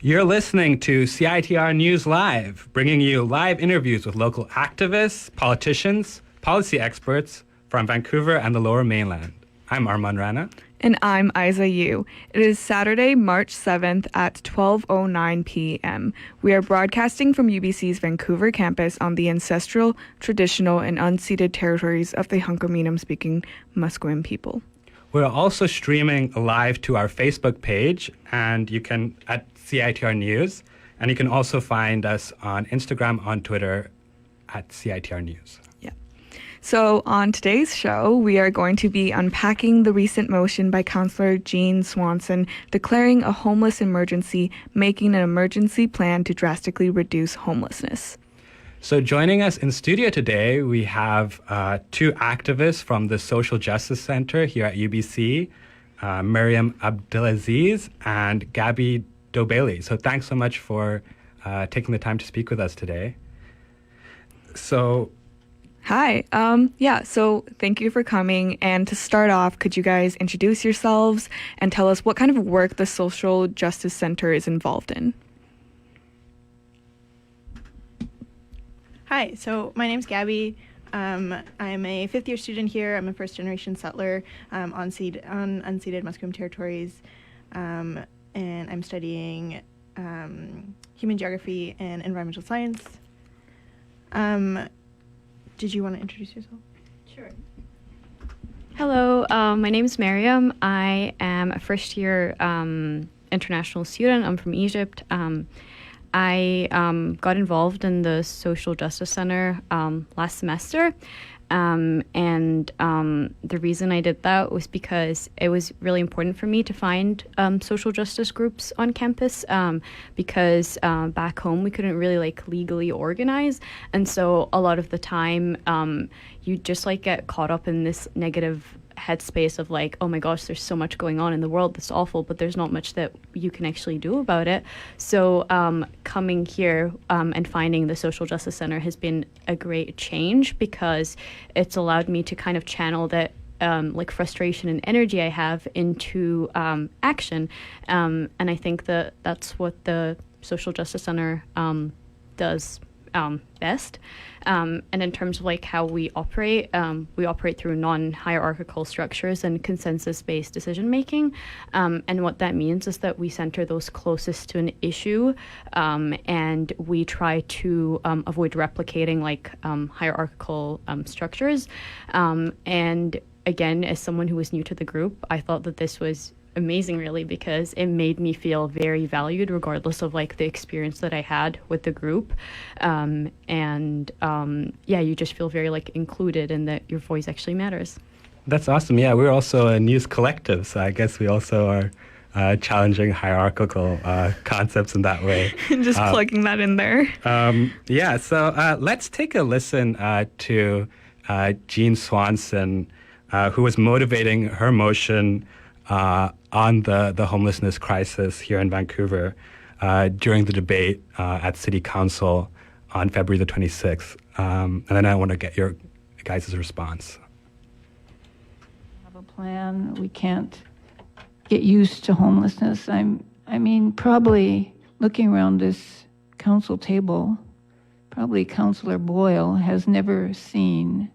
You're listening to CiTR News Live, bringing you live interviews with local activists, politicians, policy experts from Vancouver and the Lower Mainland. I'm Arman Raina. And I'm Isa Yu. It is Saturday, March 7th at 12:09 p.m. We are broadcasting from UBC's Vancouver campus on the ancestral, traditional, and unceded territories of the Hunkaminam-speaking Musqueam people. We're also streaming live to our Facebook page, and you can at CiTR News, and you can also find us on Instagram, on Twitter, at CiTR News. Yeah. So on today's show, we are going to be unpacking the recent motion by Councillor Jean Swanson declaring a homeless emergency, making an emergency plan to drastically reduce homelessness. So joining us in studio today, we have two activists from the Social Justice Center here at UBC, Mariam Abdelaziz and Gabby Doebeli. So thanks so much for taking the time to speak with us today. So, hi. So thank you for coming. And to start off, could you guys introduce yourselves and tell us what kind of work the Social Justice Center is involved in? Hi, so my name's Gabby. I'm a fifth-year student here. I'm a first-generation settler on unceded Musqueam territories, and I'm studying human geography and environmental science. Did you want to introduce yourself? Sure. Hello, my name is Mariam. I am a first-year international student. I'm from Egypt. I got involved in the Social Justice Center last semester, and the reason I did that was because it was really important for me to find social justice groups on campus, because back home we couldn't really legally organize, and so a lot of the time you just get caught up in this negative headspace of oh my gosh, there's so much going on in the world that's awful, but there's not much that you can actually do about it. So coming here and finding the Social Justice Center has been a great change, because it's allowed me to kind of channel that frustration and energy I have into action, and I think that that's what the Social Justice Center does best. And in terms of how we operate through non-hierarchical structures and consensus-based decision making, and what that means is that we center those closest to an issue, and we try to avoid replicating hierarchical structures, and again, as someone who was new to the group, I thought that this was amazing, really, because it made me feel very valued regardless of the experience that I had with the group, you just feel very included, and that your voice actually matters. That's awesome. Yeah, we're also a news collective, so I guess we also are challenging hierarchical concepts in that way. Just plugging that in there. So let's take a listen to Jean Swanson, who was motivating her motion on the homelessness crisis here in Vancouver during the debate at City Council on February the 26th. And then I want to get your guys' response. Have a plan. We can't get used to homelessness. Probably looking around this council table, probably Councillor Boyle has never seen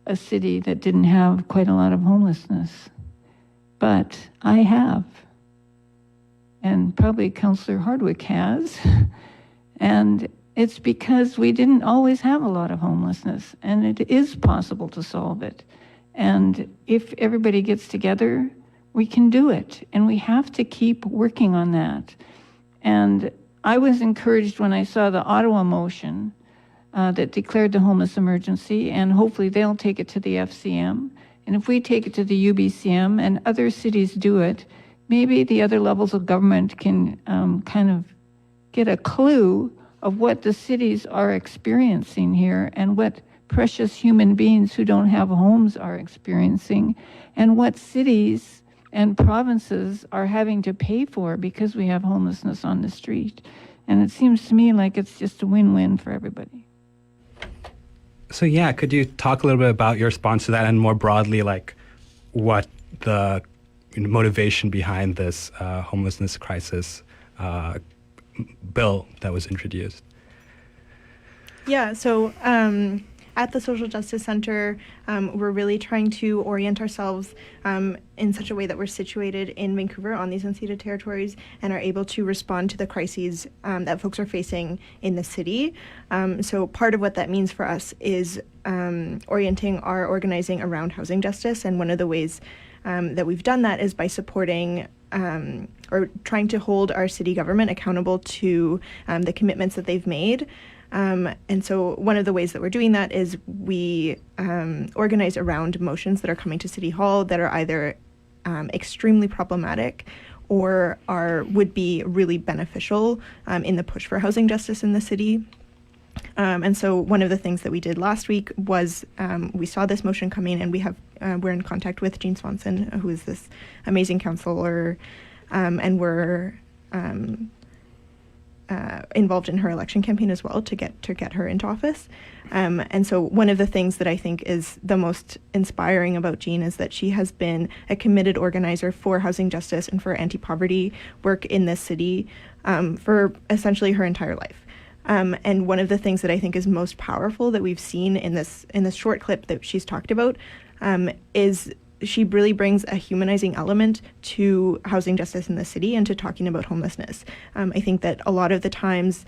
a city that didn't have quite a lot of homelessness. But I have, and probably Councillor Hardwick has, and it's because we didn't always have a lot of homelessness, and it is possible to solve it. And if everybody gets together, we can do it, and we have to keep working on that. And I was encouraged when I saw the Ottawa motion that declared the homeless emergency, and hopefully they'll take it to the FCM. And if we take it to the UBCM and other cities do it, maybe the other levels of government can kind of get a clue of what the cities are experiencing here, and what precious human beings who don't have homes are experiencing, and what cities and provinces are having to pay for because we have homelessness on the street. And it seems to me like it's just a win-win for everybody. So could you talk a little bit about your response to that, and more broadly, what the motivation behind this homelessness crisis bill that was introduced? Yeah, so at the Social Justice Center, we're really trying to orient ourselves in such a way that we're situated in Vancouver on these unceded territories and are able to respond to the crises that folks are facing in the city. So part of what that means for us is orienting our organizing around housing justice, and one of the ways that we've done that is by supporting or trying to hold our city government accountable to the commitments that they've made. And so one of the ways that we're doing that is we organize around motions that are coming to City Hall that are either extremely problematic or would be really beneficial in the push for housing justice in the city. And so one of the things that we did last week was we saw this motion coming, and we're in contact with Jean Swanson, who is this amazing counselor, and we're involved in her election campaign as well to get her into office. And so one of the things that I think is the most inspiring about Jean is that she has been a committed organizer for housing justice and for anti-poverty work in this city for essentially her entire life. And one of the things that I think is most powerful that we've seen in this short clip that she's talked about is she really brings a humanizing element to housing justice in the city and to talking about homelessness. I think that a lot of the times,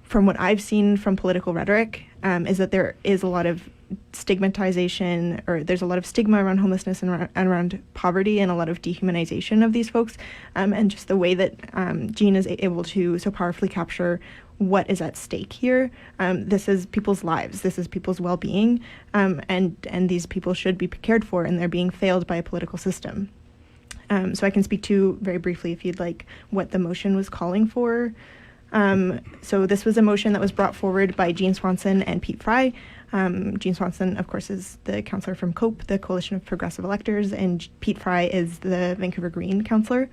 from what I've seen from political rhetoric, is that there is a lot of stigmatization, or there's a lot of stigma around homelessness and around poverty, and a lot of dehumanization of these folks. And just the way that Jean is able to so powerfully capture what is at stake here. This is people's lives. This is people's well-being, and these people should be cared for, and they're being failed by a political system. So I can speak to very briefly, if you'd like, what the motion was calling for. So this was a motion that was brought forward by Jean Swanson and Pete Fry. Jean Swanson, of course, is the councillor from COPE, the Coalition of Progressive Electors, and Pete Fry is the Vancouver Green councillor.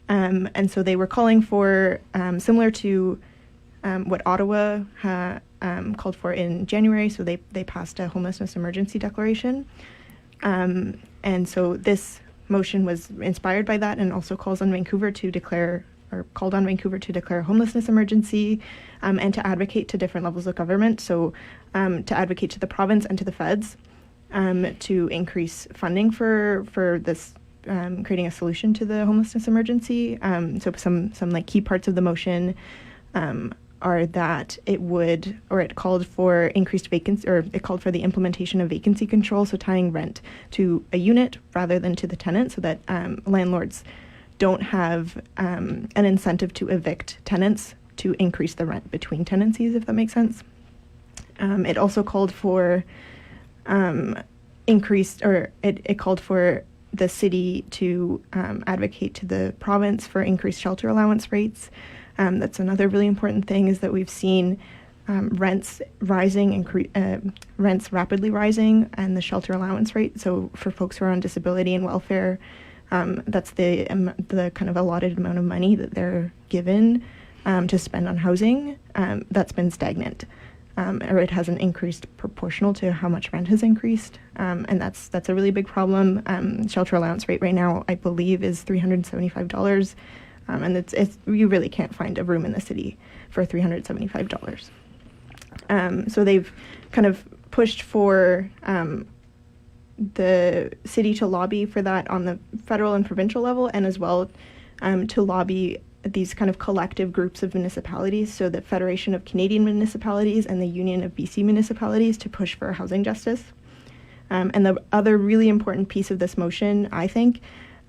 And so they were calling for, similar to what Ottawa called for in January, so they passed a homelessness emergency declaration. And so this motion was inspired by that, and also calls on Vancouver to declare, or called on Vancouver to declare a homelessness emergency, and to advocate to different levels of government. So to advocate to the province and to the feds to increase funding for this, creating a solution to the homelessness emergency. So some like key parts of the motion are that it called for increased vacancy, or it called for the implementation of vacancy control, so tying rent to a unit rather than to the tenant, so that landlords don't have an incentive to evict tenants to increase the rent between tenancies, if that makes sense. It also called for it called for the city to advocate to the province for increased shelter allowance rates. That's another really important thing, is that we've seen rents rising, rents rapidly rising, and the shelter allowance rate. So for folks who are on disability and welfare, that's the kind of allotted amount of money that they're given to spend on housing. That's been stagnant, or it hasn't increased proportional to how much rent has increased, and that's a really big problem. Shelter allowance rate right now, I believe, is $375. And you really can't find a room in the city for $375. So they've kind of pushed for the city to lobby for that on the federal and provincial level, and as well to lobby these kind of collective groups of municipalities, so the Federation of Canadian Municipalities and the Union of BC Municipalities, to push for housing justice. And the other really important piece of this motion, I think,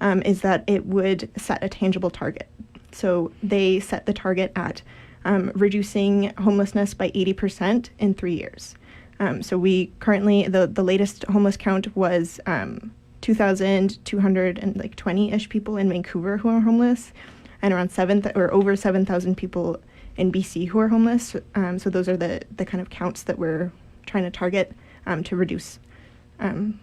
is that it would set a tangible target. So they set the target at reducing homelessness by 80% in 3 years. So we currently, the latest homeless count was 2,220-ish people in Vancouver who are homeless, and around over 7,000 people in BC who are homeless. So those are the kind of counts that we're trying to target to reduce and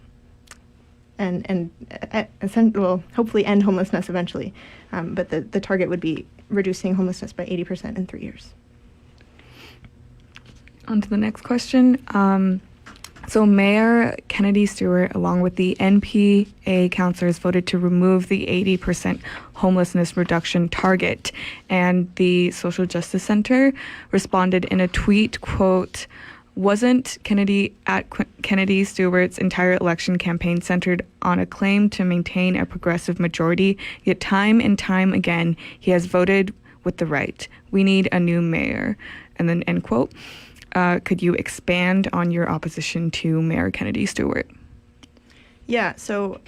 hopefully end homelessness eventually. But the target would be reducing homelessness by 80% in 3 years. On to the next question. So Mayor Kennedy Stewart, along with the NPA councillors, voted to remove the 80% homelessness reduction target. And the Social Justice Center responded in a tweet, quote, "Wasn't Kennedy Stewart's entire election campaign centered on a claim to maintain a progressive majority, yet time and time again he has voted with the right. We need a new mayor." And then end quote. Could you expand on your opposition to Mayor Kennedy Stewart? Yeah, so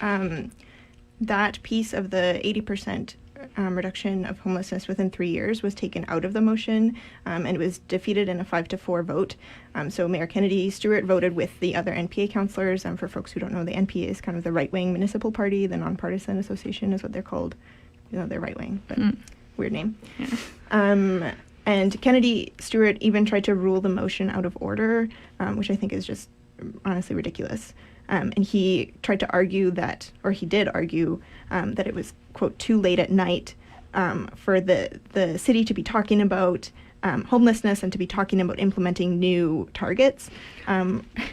that piece of the 80% reduction of homelessness within 3 years was taken out of the motion, and it was defeated in a 5-4 vote. So Mayor Kennedy Stewart voted with the other NPA councillors. For folks who don't know, the NPA is kind of the right-wing municipal party. The Nonpartisan Association is what they're called. They're right-wing, but weird name. Yeah. And Kennedy Stewart even tried to rule the motion out of order, which I think is just honestly ridiculous. And he tried to argue that, or he did argue, that it was, quote, too late at night for the city to be talking about homelessness and to be talking about implementing new targets,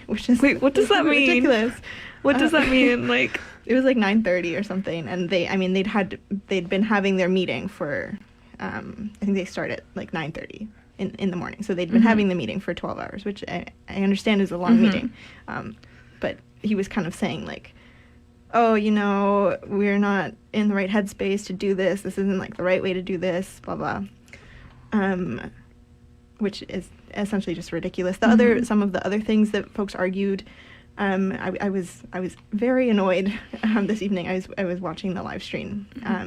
which is... Wait, what does that mean? Ridiculous. What does that mean? Like, it was like 9:30 or something, and they'd been having their meeting for... I think they start at like 9:30 in the morning. So they'd been having the meeting for 12 hours, which I understand is a long meeting. But he was kind of saying like, oh, we're not in the right headspace to do this. This isn't like the right way to do this, blah, blah. Which is essentially just ridiculous. Some of the other things that folks argued, I was very annoyed this evening. I was watching the live stream. I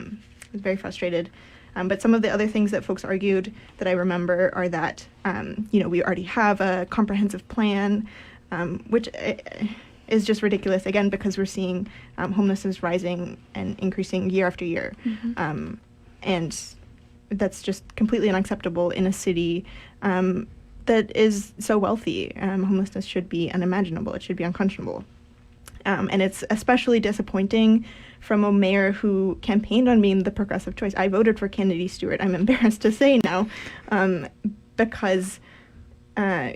was very frustrated. But some of the other things that folks argued that I remember are that, we already have a comprehensive plan, which is just ridiculous, again, because we're seeing homelessness rising and increasing year after year. And that's just completely unacceptable in a city that is so wealthy. Homelessness should be unimaginable. It should be unconscionable. And it's especially disappointing from a mayor who campaigned on being the progressive choice. I voted for Kennedy Stewart, I'm embarrassed to say now, because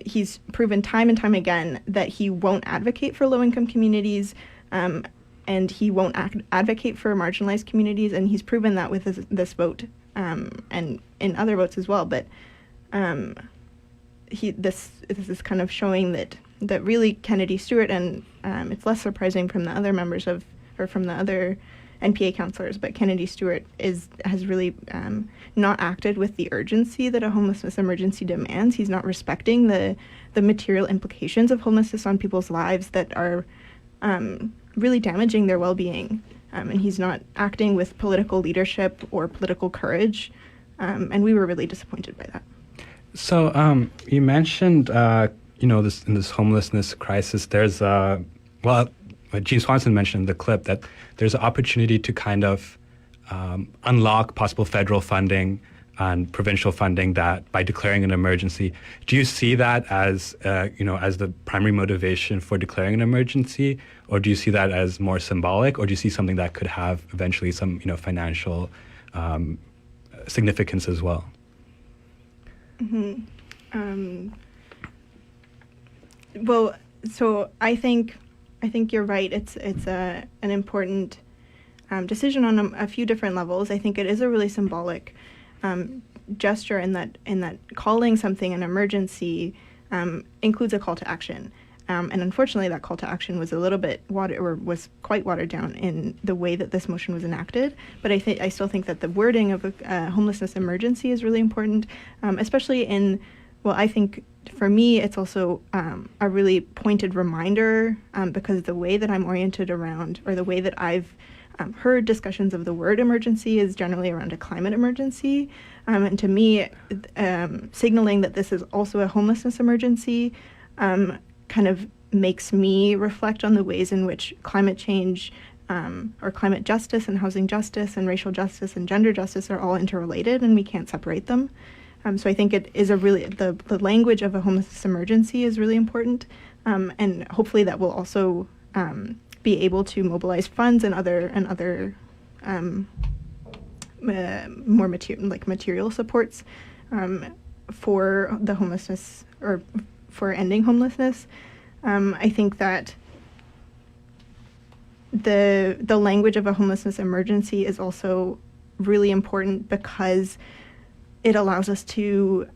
he's proven time and time again that he won't advocate for low-income communities, and he won't advocate for marginalized communities, and he's proven that with this vote, and in other votes as well. But this is kind of showing that really Kennedy Stewart, and it's less surprising from the other members from the other NPA councillors, but Kennedy Stewart has really not acted with the urgency that a homelessness emergency demands. He's not respecting the material implications of homelessness on people's lives that are really damaging their well-being. And he's not acting with political leadership or political courage. And we were really disappointed by that. So you mentioned, this in this homelessness crisis, there's Jean Swanson mentioned in the clip that there's an opportunity to kind of unlock possible federal funding and provincial funding that by declaring an emergency. Do you see that as as the primary motivation for declaring an emergency, or do you see that as more symbolic, or do you see something that could have eventually some financial significance as well? Well, so I think you're right. It's an important decision on a few different levels. I think it is a really symbolic gesture in that calling something an emergency includes a call to action. And unfortunately, that call to action was a little bit was quite watered down in the way that this motion was enacted. But I still think that the wording of a homelessness emergency is really important, especially I think for me, it's also a really pointed reminder because the way that I'm oriented around, or the way that I've heard discussions of the word emergency is generally around a climate emergency. And to me, signaling that this is also a homelessness emergency kind of makes me reflect on the ways in which climate change or climate justice and housing justice and racial justice and gender justice are all interrelated, and we can't separate them. So I think it is the language of a homelessness emergency is really important, and hopefully that will also be able to mobilize funds and other more material supports for the homelessness, or for ending homelessness. I think that the language of a homelessness emergency is also really important because it allows us to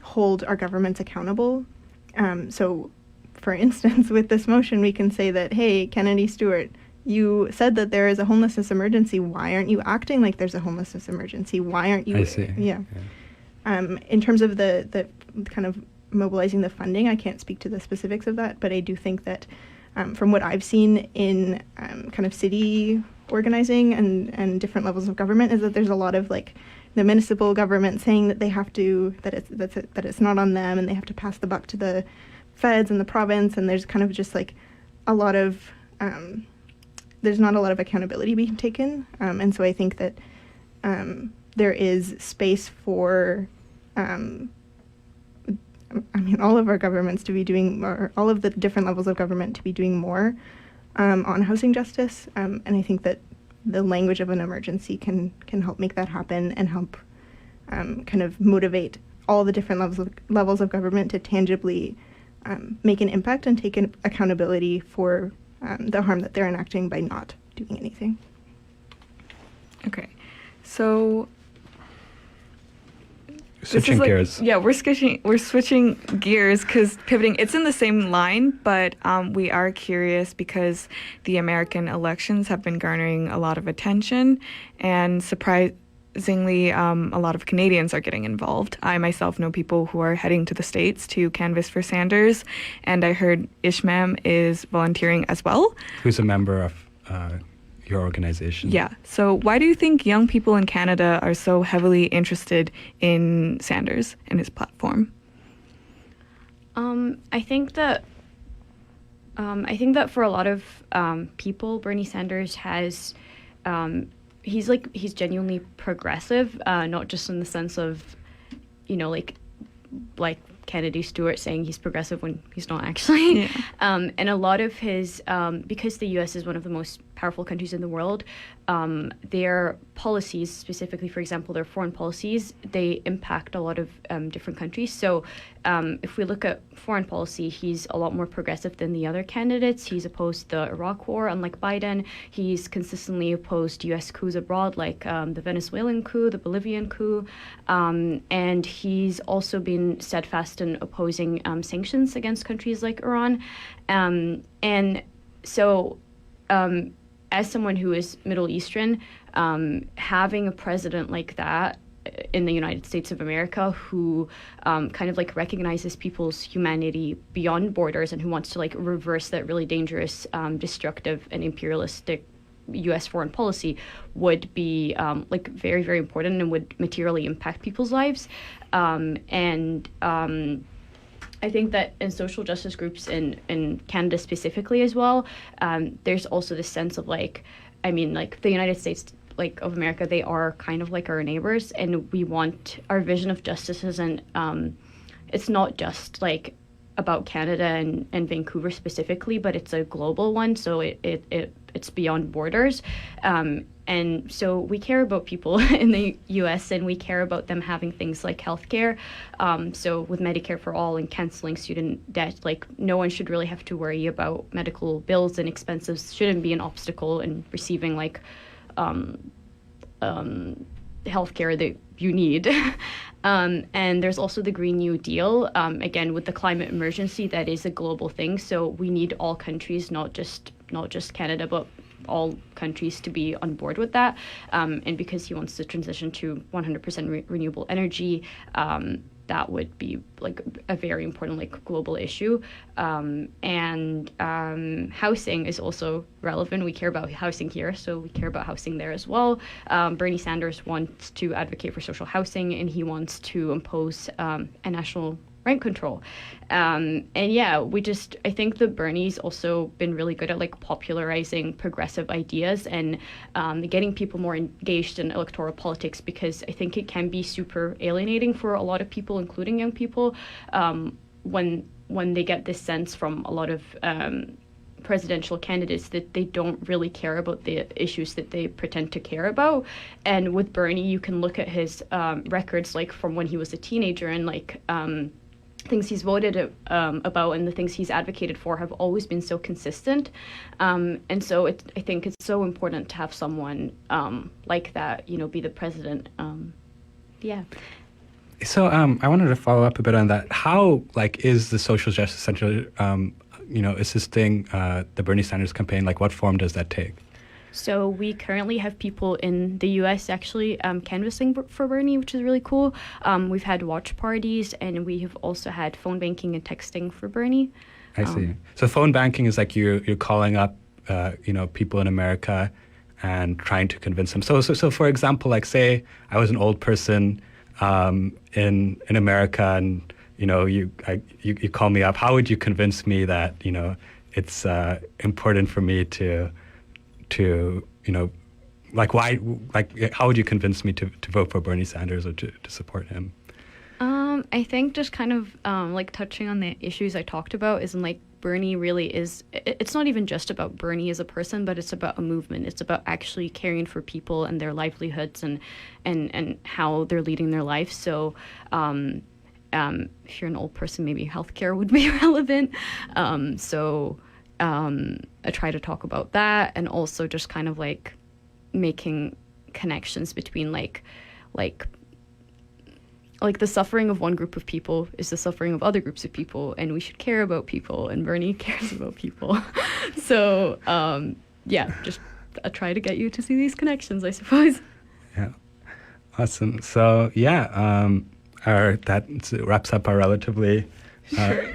hold our governments accountable. So, for instance, with this motion, we can say that, hey, Kennedy Stewart, you said that there is a homelessness emergency. Why aren't you acting like there's a homelessness emergency? Why aren't you? I see. Yeah. In terms of the kind of mobilizing the funding, I can't speak to the specifics of that, but I do think that from what I've seen in kind of city organizing and different levels of government is that there's a lot of like the municipal government saying that they have to, that it's not on them and they have to pass the buck to the feds and the province, and there's kind of just like a lot of, there's not a lot of accountability being taken. And so I think that there is space for, all of our governments to be doing more, all of the different levels of government to be doing more on housing justice. And I think that the language of an emergency can help make that happen and help kind of motivate all the different levels of government to tangibly make an impact and take accountability for the harm that they're enacting by not doing anything. Okay, so Switching gears. Yeah, we're switching gears because pivoting. It's in the same line, but we are curious because the American elections have been garnering a lot of attention, and surprisingly, a lot of Canadians are getting involved. I myself know people who are heading to the States to canvass for Sanders, and I heard Ishmam is volunteering as well. Who's a member of your organization? Yeah. So why do you think young people in Canada are so heavily interested in Sanders and his platform? I think that for a lot of people, Bernie Sanders has he's genuinely progressive, not just in the sense of, like Kennedy Stewart saying he's progressive when he's not actually. Yeah. And a lot of his, because the U.S. is one of the most powerful countries in the world, their policies, specifically, for example, their foreign policies, they impact a lot of different countries. So if we look at foreign policy, he's a lot more progressive than the other candidates. He's opposed the Iraq war, unlike Biden. He's consistently opposed U.S. coups abroad, like the Venezuelan coup, the Bolivian coup. And he's also been steadfast in opposing sanctions against countries like Iran. And so as someone who is Middle Eastern, having a president like that in the United States of America who kind of like recognizes people's humanity beyond borders and who wants to like reverse that really dangerous, destructive and imperialistic U.S. foreign policy would be like very, very important and would materially impact people's lives. I think that in social justice groups in Canada specifically as well, there's also this sense of like the United States like of America, they are kind of like our neighbors, and we want our vision of justice isn't it's not just like about Canada and Vancouver specifically, but it's a global one, so it's beyond borders. And so we care about people in the U.S. and we care about them having things like healthcare. So with Medicare for all and canceling student debt, like no one should really have to worry about medical bills, and expenses shouldn't be an obstacle in receiving like healthcare that you need. And there's also the Green New Deal. Again, with the climate emergency, that is a global thing. So we need all countries, not just Canada, but all countries to be on board with that. And because he wants to transition to 100% renewable energy, that would be like a very important like global issue. And housing is also relevant. We care about housing here, so we care about housing there as well. Bernie Sanders wants to advocate for social housing, and he wants to impose a national rent control. And yeah, I think that Bernie's also been really good at like popularizing progressive ideas and getting people more engaged in electoral politics, because I think it can be super alienating for a lot of people, including young people, when they get this sense from a lot of presidential candidates that they don't really care about the issues that they pretend to care about. And with Bernie, you can look at his records like from when he was a teenager and like things he's voted about and the things he's advocated for have always been so consistent. And so I think it's so important to have someone like that, be the president. Yeah. So I wanted to follow up a bit on that. How is the Social Justice Center, assisting the Bernie Sanders campaign? What form does that take? So we currently have people in the U.S. actually canvassing for Bernie, which is really cool. We've had watch parties, and we have also had phone banking and texting for Bernie. I see. So phone banking is you're calling up, people in America and trying to convince them. So for example, say I was an old person in America, and you call me up. How would you convince me that it's important for me to why how would you convince me to vote for Bernie Sanders or to support him? I think just kind of touching on the issues I talked about isn't Bernie really is, it's not even just about Bernie as a person, but it's about a movement. It's about actually caring for people and their livelihoods and how they're leading their life. So if you're an old person, maybe healthcare would be relevant. I try to talk about that, and also just kind of making connections between the suffering of one group of people is the suffering of other groups of people, and we should care about people, and Bernie cares about people. So just I try to get you to see these connections, I suppose. Yeah, awesome. So that wraps up our relatively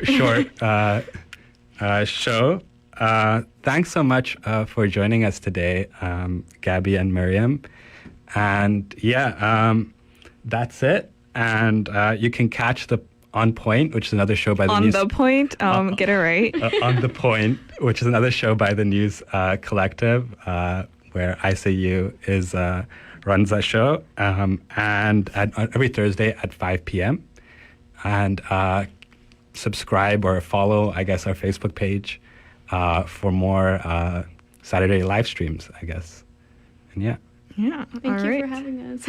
short show. Thanks so much for joining us today, Gabby and Mariam. And that's it. And you can catch the On Point, which is another show by the On News. the Point, get it right. On the Point, which is another show by the News Collective, where ICU runs that show, and every Thursday at 5 p.m. And subscribe or follow, I guess, our Facebook page for more Saturday live streams, I guess. And Yeah. Thank you for having us.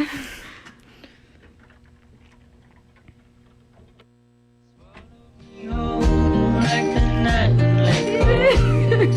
Like the night, like